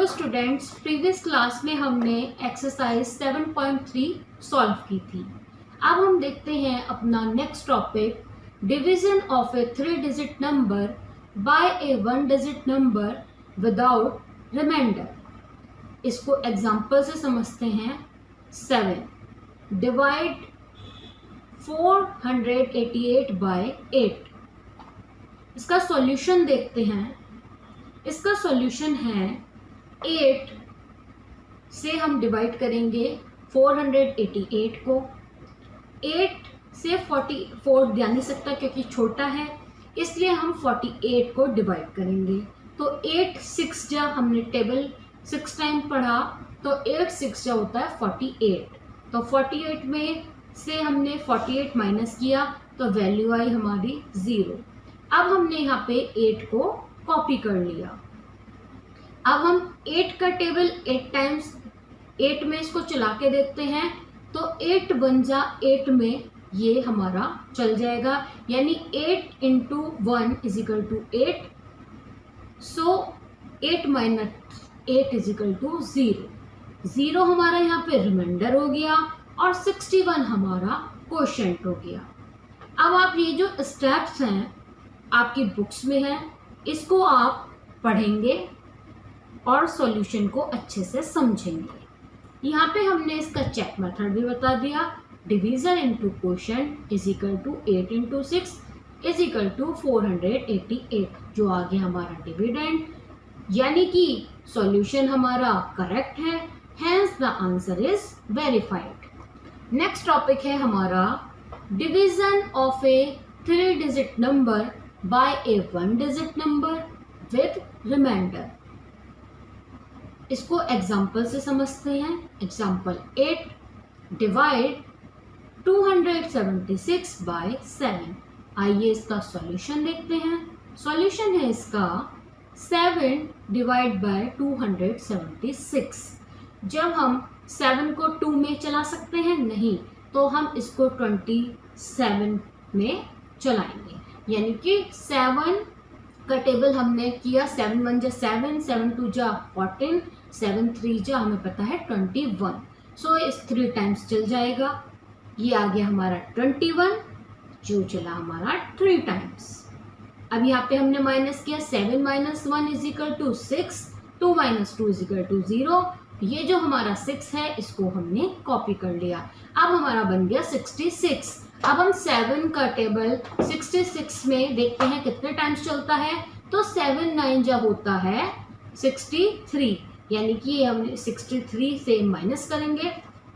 Students, previous class में हमने exercise 7.3 solve की थी। अब हम देखते हैं अपना next topic, division of a 3 digit number by a 1 digit number without remainder. इसको एग्जांपल से समझते हैं। 7 डिवाइड 488 बाय 8। इसका सॉल्यूशन देखते हैं। इसका सॉल्यूशन है 8 से हम डिवाइड करेंगे 488 को। 8 से 44 जा नहीं सकता क्योंकि छोटा है, इसलिए हम 48 को डिवाइड करेंगे। तो 8 6 जा, हमने टेबल 6 टाइम पढ़ा, तो 8 6 जा होता है 48। तो 48 में से हमने 48 माइनस किया तो वैल्यू आई हमारी 0। अब हमने यहाँ पे 8 को कॉपी कर लिया। अब हम 8 का टेबल 8 टाइम्स 8 में इसको चला के देखते हैं, तो 8 1 जा 8 में ये हमारा चल जाएगा, यानी 8 into 1 is equal to 8। So 8 minus 8 is equal to 0। 0 हमारा यहाँ पे रिमाइंडर हो गया और 61 हमारा क्वोशिएंट हो गया। अब आप ये जो स्टेप्स हैं आपकी बुक्स में है, इसको आप पढ़ेंगे और सॉल्यूशन को अच्छे से समझेंगे। यहाँ पे हमने इसका चेक मेथड भी बता दिया। Division into quotient is equal to 8 into 6 is equal to 488, जो आ गया हमारा डिविडेंड, यानी कि सॉल्यूशन हमारा करेक्ट है, hence the answer is verified. Next topic है हमारा division of a 3 digit number by a 1 digit number with remainder. इसको एग्जाम्पल से समझते हैं। Example 8 divide 276 by 7। आइए इसका सॉल्यूशन देखते हैं। सॉल्यूशन है इसका 7 डिवाइड बाय 276। जब हम 7 को 2 में चला सकते हैं, नहीं, तो हम इसको 27 में चलाएंगे, यानी कि 7 का टेबल हमने किया। 7 1 जा 7, 7 2 जा 14, 7 3 जा हमें पता है 21। सो इस 3 टाइम्स चल जाएगा। ये आ गया हमारा 21, जो चला हमारा 3 टाइम्स। अब यहाँ पे हमने माइनस किया। 7 minus 1 is equal to 6, 2 minus 2 is equal to 0। ये जो हमारा 6 है इसको हमने कॉपी कर लिया। अब हमारा बन गया 66। अब हम 7 का टेबल 66 में देखते हैं कितने टाइम्स चलता है, तो 7 9 जब होता है 63, यानी कि हमने 63 से माइनस करेंगे,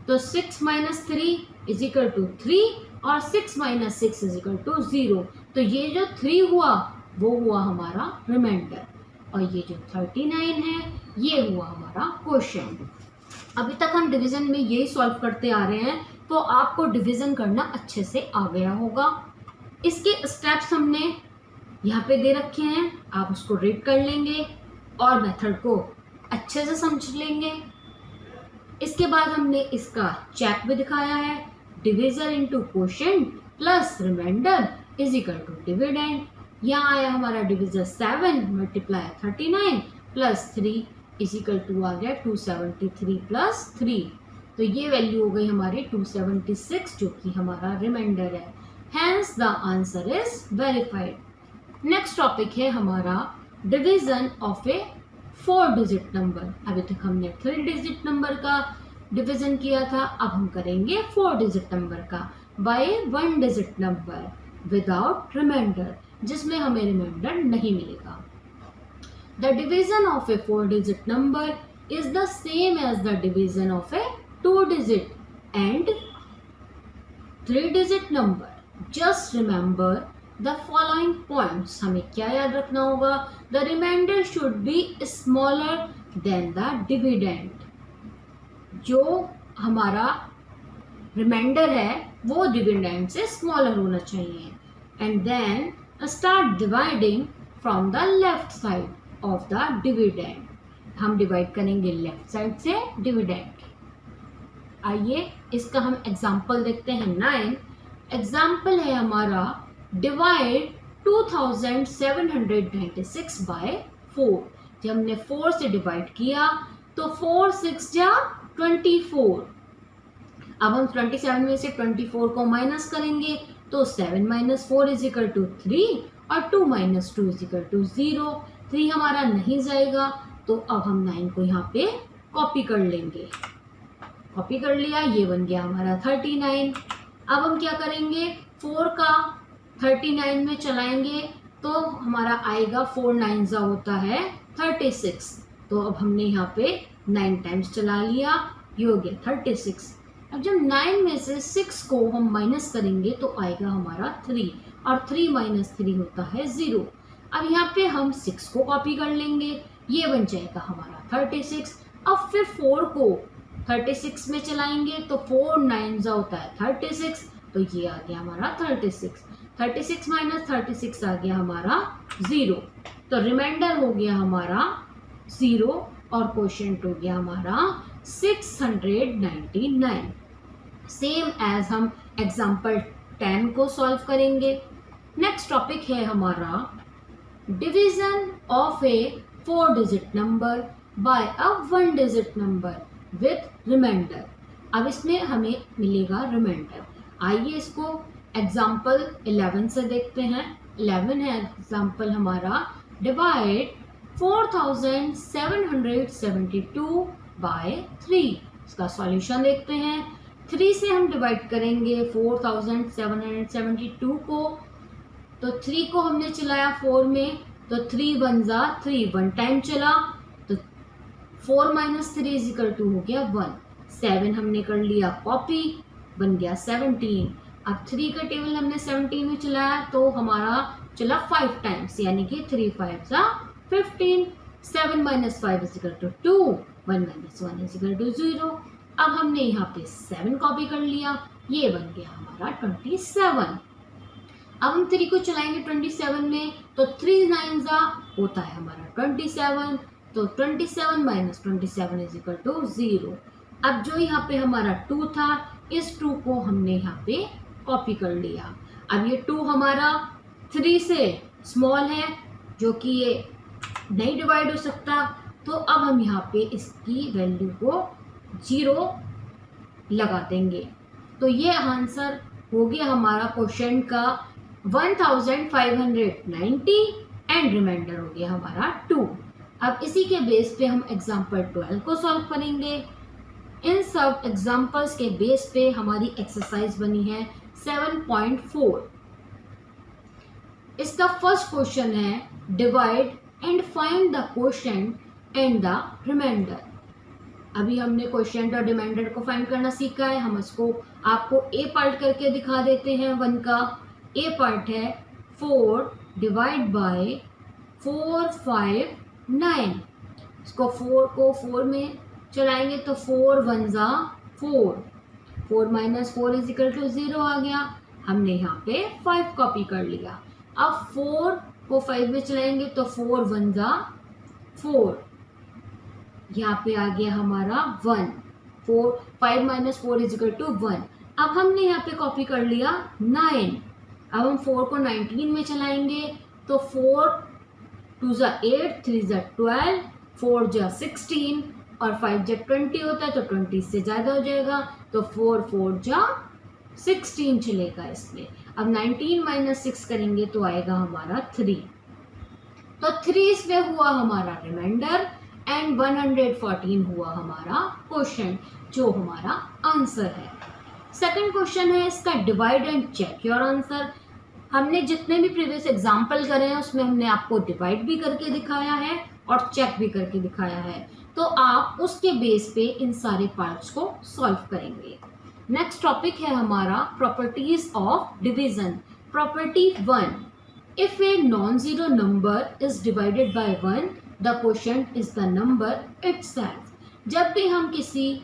तो 6 माइनस 3 इज इक्वल टू 3 और 6 माइनस 6 इज इक्वल टू 0। तो ये जो 3 हुआ वो हुआ हमारा रिमाइंडर, और ये जो 39 है ये हुआ हमारा क्वोशिएंट। अभी तक हम डिवीजन में यही सॉल्व करते आ रहे हैं, तो आपको डिवीजन करना अच्छे से आ गया होगा। इसके स्टेप्स हमने यहाँ पे दे रखे हैं, आप उसको रीड कर लेंगे और मेथड को अच्छे से समझ लेंगे। इसके बाद हमने इसका चेक भी दिखाया है। Division into quotient plus remainder is equal to dividend. यहाँ आया हमारा division 7 multiply 39 plus 3 is equal to आ गया 273 प्लस 3। तो ये वैल्यू हो गई हमारी 276, जो कि हमारा रिमाइंडर है। Hence the answer is verified. Next topic है हमारा division of a 4 digit number. अभी तक हमने 3 डिजिट नंबर का डिवीजन किया था, अब हम करेंगे 4 डिजिट नंबर का by 1 digit number without remainder, जिसमें हमें रिमाइंडर नहीं मिलेगा। The division of a 4 digit number is the same as the division of a 2 digit and 3 digit number. Just remember the following points. हमें क्या याद रखना होगा? The remainder should be smaller than the dividend. जो हमारा reminder है वो dividend से स्मॉलर होना चाहिए। And then start dividing from the left side of the dividend. हम डिवाइड करेंगे लेफ्ट साइड से डिविडेंड। आइए इसका हम एग्जाम्पल देखते हैं। 9 एग्जाम्पल है हमारा डिवाइड 2796 बाय 4। जब हमने 4 से डिवाइड किया तो 4 6 जा 24। अब हम 27 में से 24 को माइनस करेंगे तो 7 - 4 = 3 और 2 - 2 = 0। 3 हमारा नहीं जाएगा तो अब हम 9 को यहाँ पे कॉपी कर लेंगे। कॉपी कर लिया, ये बन गया हमारा 39। अब हम क्या करेंगे, 4 का 39 में चलाएंगे तो हमारा आएगा 4 9 जा होता है 36। तो अब हमने यहाँ पे 9 टाइम्स चला लिया, ये हो गया 36। अब जब 9 में से 6 को हम माइनस करेंगे तो आएगा हमारा 3 और 3 - 3 होता है 0। अब यहाँ पे हम 6 को कॉपी कर लेंगे, ये बन जाएगा हमारा 36। अब फिर 4 को 36 में चलाएंगे तो 4 9 जा होता है 36, तो ये आ गया हमारा 36। 36 - 36 आ गया हमारा 0, तो रिमाइंडर हो गया हमारा 0 और क्वोशिएंट हो गया हमारा 699। सेम एज हम एग्जाम्पल 10 को सॉल्व करेंगे। नेक्स्ट टॉपिक है हमारा division of a 4 digit number by a 1 digit number with remainder. अब इसमें हमें मिलेगा रिमाइंडर। आइए इसको एग्जाम्पल 11 से देखते हैं। 11 है एग्जाम्पल हमारा, डिवाइड 4772 बाय 3। इसका सॉल्यूशन देखते हैं। 3 से हम डिवाइड करेंगे 4772 को, तो 3 को हमने चलाया 4 में तो 3 1 जा 3, 1 टाइम चला तो 4 - 3 = हो गया 1। 7 हमने कर लिया कॉपी, बन गया 17। अब 3 का टेबल हमने 17 में चलाया तो हमारा चला 5 टाइम्स, यानी कि 3 5 जा 15। 7 - 5 = 2, 1 - 1 = 0। अब हमने यहाँ पे 7 कॉपी कर लिया, ये बन गया हमारा 27। अब हम 3 को चलाएंगे 27 में तो 3 9 जा होता है हमारा 27, तो 27 - 27 = 0। अब जो यहाँ पे हमारा 2 था, इस 2 को हमने यहाँ पे कॉपी कर लिया। अब ये 2 हमारा 3 से स्मॉल है, जो कि ये नहीं डिवाइड हो सकता, तो अब हम यहाँ पे इसकी वैल्यू को 0 लगा देंगे। तो ये आंसर हो गया हमारा क्वेश्चन का 1590 एंड रिमाइंडर हो गया हमारा 2। अब इसी के बेस पे हम एग्जाम्पल 12 को सॉल्व करेंगे। इन सब एग्जाम्पल्स के बेस पे हमारी एक्सरसाइज बनी है 7.4। इसका फर्स्ट क्वेश्चन है, divide and find the quotient and the remainder. अभी हमने क्वोशिएंट और रिमाइंडर को फाइंड करना सीखा है। हम इसको आपको ए पार्ट करके दिखा देते हैं। 1 का ए पार्ट है 4 डिवाइड बाय 4 5 9। इसको 4 को 4 में चलाएंगे तो 4 1 जा 4, 4 - 4 = 0 आ गया। हमने यहाँ पे 5 कॉपी कर लिया। अब 4 को 5 में चलाएंगे तो 4 1 जा 4, यहाँ पे आ गया हमारा 1। 5 - 4 = 1। अब हमने यहाँ पे कॉपी कर लिया 9। अब हम 4 को 19 में चलाएंगे तो 4 2 जा 8, 3 जा 12, 4 जा 16 और 5 जा 20 होता है तो 20 से ज़्यादा हो जाएगा, तो 4 4 जा 16 चलेगा इसमें। अब 19 - 6 करेंगे तो आएगा हमारा 3, तो 3 इसमें हुआ हमारा रिमाइंडर एंड 114 हुआ हमारा क्वेश्चन, जो हमारा आंसर है। सेकंड क्वेश्चन है इसका, divide and check your answer. हमने जितने भी प्रीवियस एग्जाम्पल करे हैं उसमें हमने आपको डिवाइड भी करके दिखाया है और चेक भी करके दिखाया है, तो आप उसके बेस पे इन सारे पार्ट्स को सॉल्व करेंगे। नेक्स्ट टॉपिक है हमारा properties of division. Property 1, if a non zero number is divided by 1 the quotient is the number itself. जब भी हम किसी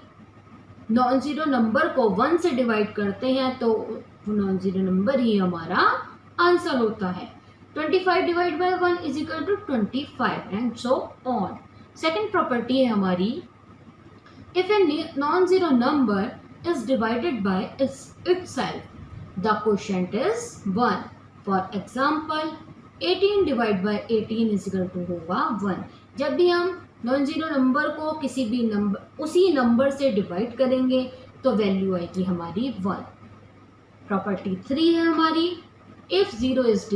नॉन जीरो नंबर को 1 से डिवाइड करते हैं तो वो नॉन जीरो नंबर ही हमारा आंसर होता है। 25 divide by 1 = 25 and so on. Second property है हमारी, if a non zero number is divided by itself, the quotient is 1. For example, 18 divide by 18 = होगा 1। जब भी हम नॉन जीरो नंबर को किसी भी नंबर उसी नंबर से डिवाइड करेंगे तो वैल्यू आएगी हमारी 1। प्रॉपर्टी 3 है हमारी, if 0 is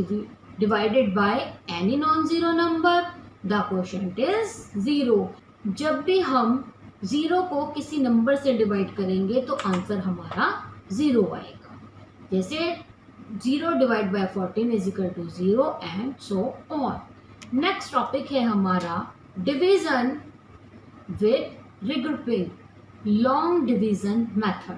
divided by any non zero number the quotient is 0। जब भी हम 0 को किसी नंबर से डिवाइड करेंगे तो आंसर हमारा 0 आएगा। जैसे 0 divide by 14 is equal to 0 and so on. Next topic है हमारा division with regrouping, long division method.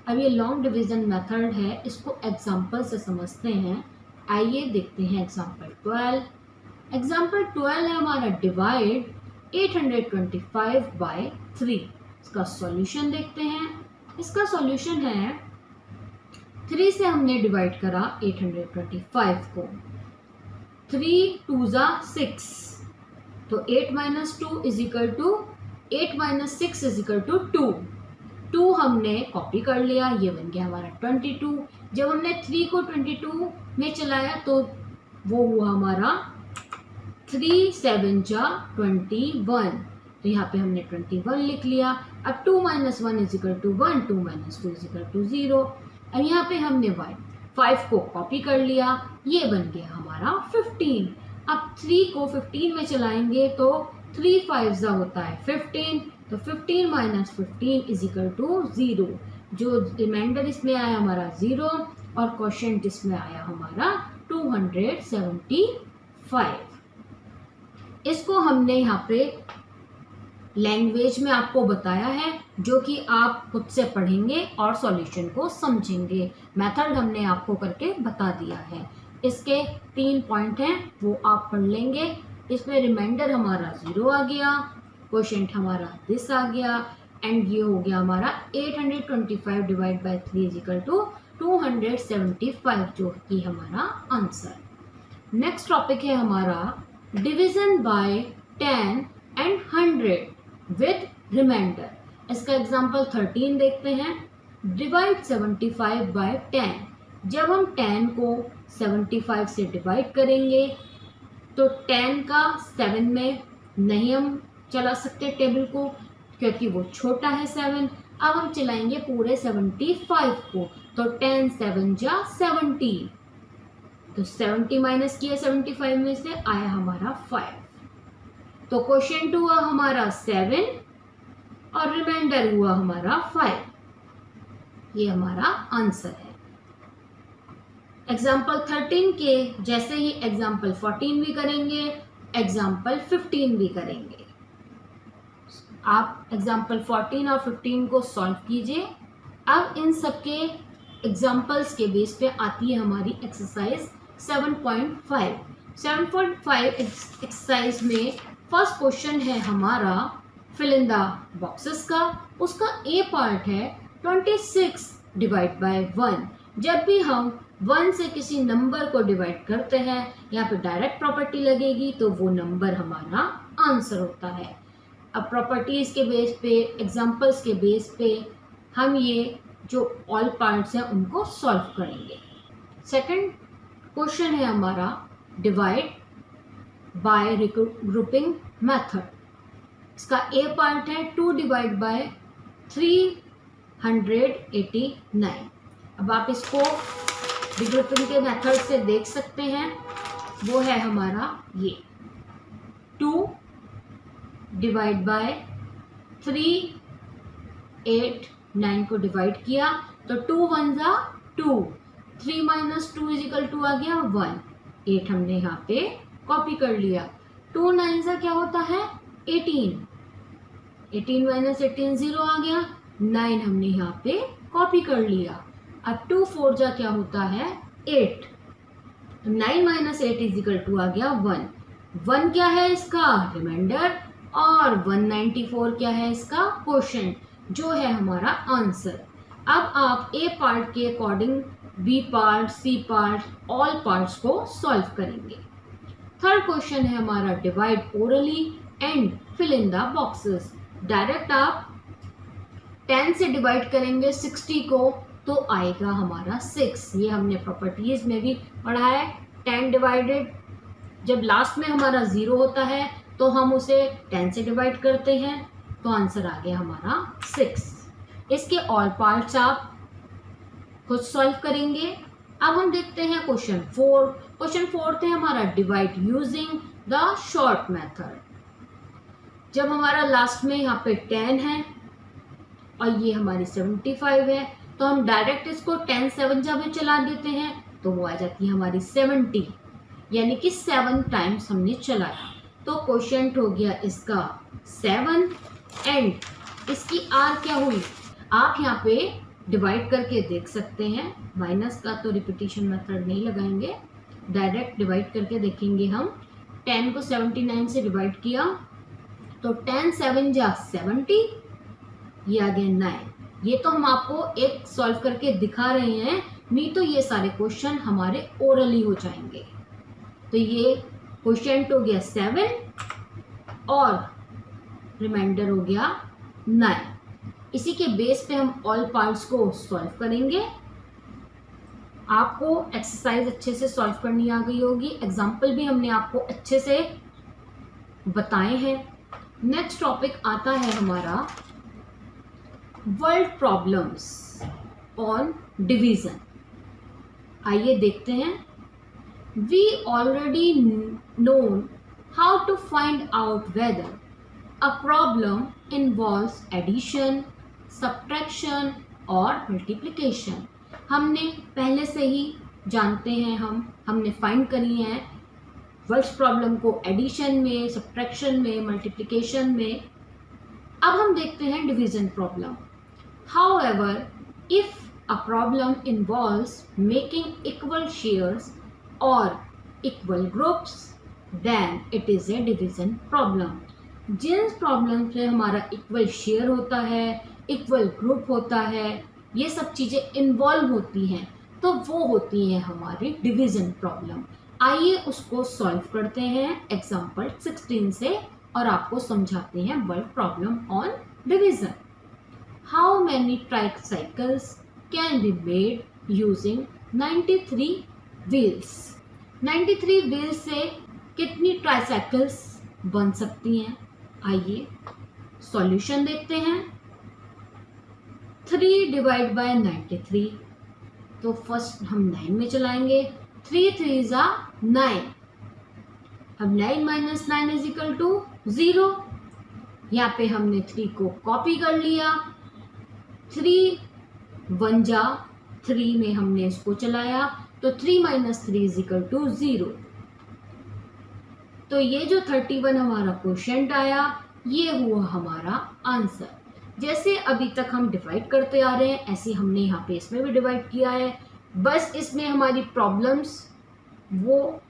अब ये लॉन्ग डिवीजन मेथड है, इसको एग्जाम्पल से समझते हैं। आइए देखते हैं एग्जाम्पल 12। एग्जाम्पल 12 है हमारा डिवाइड 825 बाय 3। इसका सॉल्यूशन देखते हैं। इसका सॉल्यूशन है 3 से हमने डिवाइड करा 825 को, 3 2 ज़ा 6, तो 8 minus 2 is equal to 8 minus 6 is equal to 2। 2 हमने कॉपी कर लिया, ये बन गया हमारा 22। जब हमने 3 को 22 में चलाया तो वो हुआ हमारा 3 7 जा 21, तो यहाँ पे हमने 21 लिख लिया। अब 2 minus 1 is equal to 1, 2 minus 2 is equal to 0। अब यहाँ पे हमने 5 को कॉपी कर लिया, ये बन गया हमारा 15। अब 3 को 15 में चलाएंगे तो 3 5 जा होता है 15, तो 15 माइनस 15 इज इक्वल टू 0। जो रिमाइंडर इसमें आया हमारा 0 और क्वोशिएंट इसमें आया हमारा 275। इसको हमने यहाँ पे लैंग्वेज में आपको बताया है, जो कि आप खुद से पढ़ेंगे और सॉल्यूशन को समझेंगे। मेथड हमने आपको करके बता दिया है। इसके 3 पॉइंट हैं, वो आप पढ़ लेंगे। इसमें रिमाइंडर हमारा 0 आ गया, क्वोशिएंट हमारा दिस आ गया, एंड ये हो गया हमारा 825 divide by 3 is equal to 275, जो कि हमारा आंसर। नेक्स्ट टॉपिक है हमारा division by 10 and 100 with remainder. इसका एग्जांपल 13 देखते हैं। Divide 75 by 10। जब हम 10 को 75 से डिवाइड करेंगे तो 10 का 7 में नहीं हम चला सकते टेबल को, क्योंकि वो छोटा है 7। अब हम चलाएंगे पूरे 75 को, तो 10 7 जा 70, तो 70 माइनस किया 75 में से आया हमारा 5, तो क्वोशिएंट हुआ हमारा 7 और रिमाइंडर हुआ हमारा 5। ये हमारा आंसर है। एग्जाम्पल 13 के जैसे ही एग्जाम्पल 14 भी करेंगे, एग्जाम्पल 15 भी करेंगे। आप एग्जाम्पल 14 और 15 को सॉल्व कीजिए। अब इन सब के एग्जाम्पल्स के बेस पे आती है हमारी एक्सरसाइज 7.5। 7.5 एक्सरसाइज में फर्स्ट क्वेश्चन है हमारा फिल इन द बॉक्सेस का। उसका ए पार्ट है 26 डिवाइड बाय 1। जब भी हम 1 से किसी नंबर को डिवाइड करते हैं, यहाँ पे डायरेक्ट प्रॉपर्टी लगेगी, तो वो नंबर हमारा आंसर होता है। अब प्रॉपर्टीज के बेस पे, एग्जांपल्स के बेस पे हम ये जो ऑल पार्ट्स हैं उनको सॉल्व करेंगे। सेकंड क्वेश्चन है हमारा डिवाइड बाय ग्रुपिंग मेथड। इसका ए पार्ट है 2 डिवाइड बाय 389। अब आप इसको ग्रुपिंग के मेथड से देख सकते हैं, वो है हमारा ये 2 डिवाइड बाय 389 को डिवाइड किया तो 2 1 जा 2, 3 माइनस 2 इज इक्वल टू आ गया 1। 8 हमने यहाँ पे कॉपी कर लिया। 2 9 जा क्या होता है 18, 18 माइनस 18 0 आ गया। 9 हमने यहाँ पे कॉपी कर लिया। अब 2 4 जा क्या होता है 8, 9 माइनस 8 इज इक्वल टू आ गया 1। 1 क्या है इसका रिमाइंडर और 194 क्या है इसका क्वोशिएंट, जो है हमारा आंसर। अब आप ए पार्ट के according B part, C part, all parts को सॉल्व करेंगे। थर्ड क्वेश्चन है हमारा divide orally and fill in the boxes. Direct आप 10 से डिवाइड करेंगे 60 को तो आएगा हमारा 6। ये हमने प्रॉपर्टीज में भी पढ़ा है। 10 डिवाइडेड, जब लास्ट में हमारा 0 होता है तो हम उसे 10 से डिवाइड करते हैं, तो आंसर आ गया हमारा 6। इसके ऑल पार्ट्स आप खुद सॉल्व करेंगे। अब हम देखते हैं क्वेश्चन 4। क्वेश्चन 4 है हमारा divide using the short method. जब हमारा लास्ट में यहाँ पे 10 है और ये हमारी 75 है, तो हम डायरेक्ट इसको 10 7 जब चला देते हैं तो वो आ जाती है हमारी 70, यानी कि 7 टाइम्स हमने चलाया। तो क्वेश्चन हो गया इसका 7 एंड इसकी आर क्या हुई, आप यहाँ पे डिवाइड करके देख सकते हैं। माइनस का तो रिपीटिशन मेथड नहीं लगाएंगे, डायरेक्ट डिवाइड करके देखेंगे हम। 10 को 79 से डिवाइड किया तो 10 7 जा 70, ये आ गया 9। ये तो हम आपको एक सॉल्व करके दिखा रहे हैं, नहीं तो ये सारे क्वेश्चन हमारे ओरली हो जाएंगे। तो ये क्वेश्चन हो गया 7 और रिमाइंडर हो गया 9। इसी के बेस पे हम ऑल पार्ट्स को सॉल्व करेंगे। आपको एक्सरसाइज अच्छे से सॉल्व करनी आ गई होगी, एग्जाम्पल भी हमने आपको अच्छे से बताए हैं। नेक्स्ट टॉपिक आता है हमारा वर्ल्ड प्रॉब्लम्स ऑन डिवीजन। आइए देखते हैं। We already known how to find out whether a problem involves addition, subtraction और मल्टीप्लिकेशन। हमने पहले से ही जानते हैं, हमने फाइंड करी है वर्ड्स प्रॉब्लम को एडिशन में, सब्ट्रैक्शन में, मल्टीप्लिकेशन में। अब हम देखते हैं division problem. However if a problem involves making equal shares और equal groups then it is a division problem. जिन प्रॉब्लम से हमारा इक्वल शेयर होता है, इक्वल ग्रुप होता है, ये सब चीज़ें इन्वॉल्व होती हैं, तो वो होती हैं हमारी डिवीजन प्रॉब्लम। आइए उसको सॉल्व करते हैं एग्जाम्पल 16 से और आपको समझाते हैं word problem on division. How many tricycles can be made using 93 wheels. 93 wheels से कितनी ट्राइसाइकल्स बन सकती हैं? आइए सॉल्यूशन देखते हैं। 3 डिवाइड बाय 93, तो फर्स्ट हम 9 में चलाएंगे। 3 3 जा 9। अब 9 माइनस 9 इज इक्वल टू 0। यहाँ पे हमने 3 को कॉपी कर लिया। 3 1 जा 3 में हमने इसको चलाया, तो 3 माइनस 3 इज इक्वल टू 0। तो ये जो 31 हमारा क्वेश्चन आया, ये हुआ हमारा आंसर। जैसे अभी तक हम डिवाइड करते आ रहे हैं, ऐसे हमने यहाँ पे इसमें भी डिवाइड किया है। बस इसमें हमारी प्रॉब्लम्स वो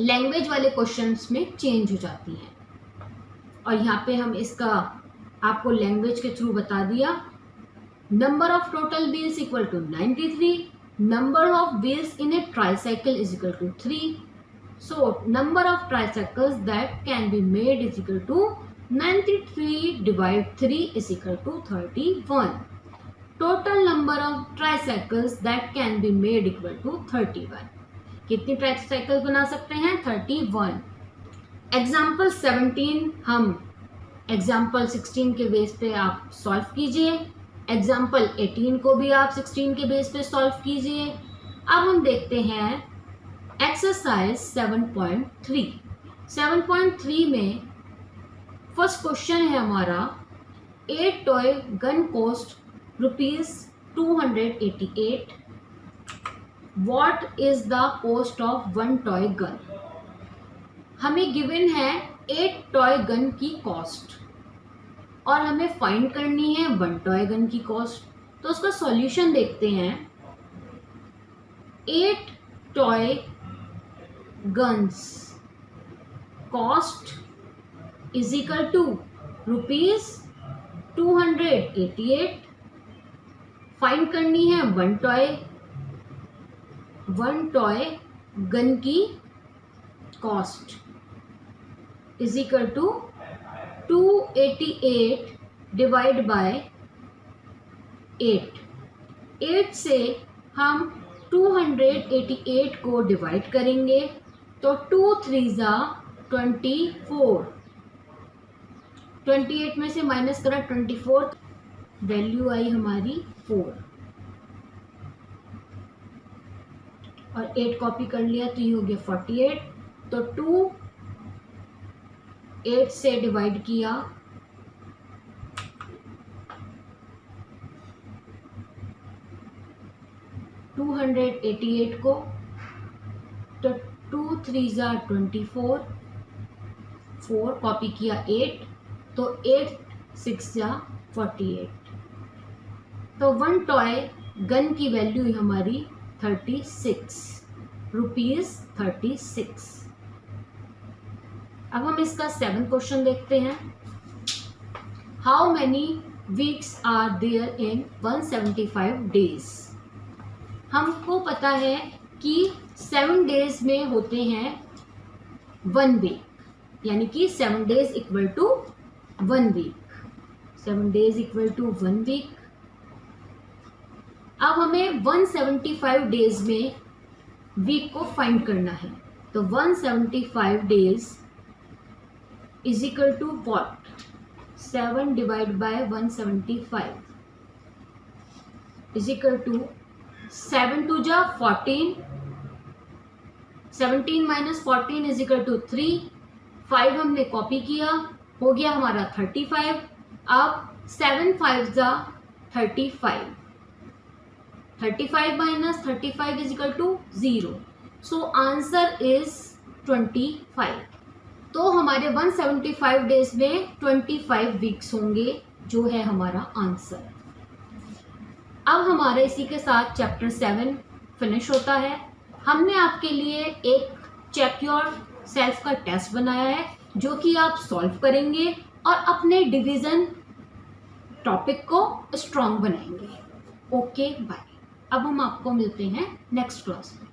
लैंग्वेज वाले क्वेश्चंस में चेंज हो जाती हैं, और यहाँ पे हम इसका आपको लैंग्वेज के थ्रू बता दिया। Number of total wheels equal to 93, number of wheels in a tricycle is equal to 3। So number of tricycles that can be made is equal to 93 divide 3 is equal to 31. Total number of tricycles that can be made equal to 31. कितनी tricycle बना सकते हैं? 31. Example 17 हम example 16 के base पे आप solve कीजिए। Example 18 को भी आप 16 के बेस पे सॉल्व कीजिए। अब हम देखते हैं एक्सरसाइज 7.3। 7.3 में फर्स्ट क्वेश्चन है हमारा 8 toy gun cost ₹288। What is the cost of 1 toy gun. हमें गिवन है 8 टॉय गन की कॉस्ट और हमें फाइंड करनी है 1 टॉय गन की कॉस्ट। तो उसका सॉल्यूशन देखते हैं। 8 toy guns cost is equal to ₹288। Find करनी है 1 टॉय गन की cost is equal to 288 divide by 8। 8 से हम 288 को डिवाइड करेंगे, तो 2 3 जा 24, 28 में से माइनस करा 24, वैल्यू आई हमारी 4 और 8 कॉपी कर लिया तो ये हो गया 48। तो 2 8 से डिवाइड किया 288 को, तो 2 3 ज़ा 24, 4 कॉपी किया 8, तो 8 6 ज़ा 48। तो 1 टॉय गन की वैल्यू हमारी 36 रुपीज़ 36। अब हम इसका 7 क्वेश्चन देखते हैं। How many weeks are there in 175 days. हमको पता है कि 7 डेज में होते हैं 1 वीक, यानी कि 7 days equal to 1 week. 7 days equal to 1 week. अब हमें 175 डेज में वीक को फाइंड करना है। तो 175 days is equal to what? 7 divide by 175 is equal to 7 2 जा 14, 17 माइनस 14 इज इक्वल टू 3, 5 हमने कॉपी किया, हो गया हमारा 35। अब 7 5 जा 35, 35 minus 35 is equal to 0। So answer is 25। तो हमारे 175 डेज में 25 वीक्स होंगे, जो है हमारा आंसर। अब हमारे इसी के साथ चैप्टर 7 फिनिश होता है। हमने आपके लिए एक चेक योर सेल्फ का टेस्ट बनाया है, जो कि आप सॉल्व करेंगे और अपने डिवीज़न टॉपिक को स्ट्रॉन्ग बनाएंगे। Okay bye. अब हम आपको मिलते हैं नेक्स्ट क्लास में।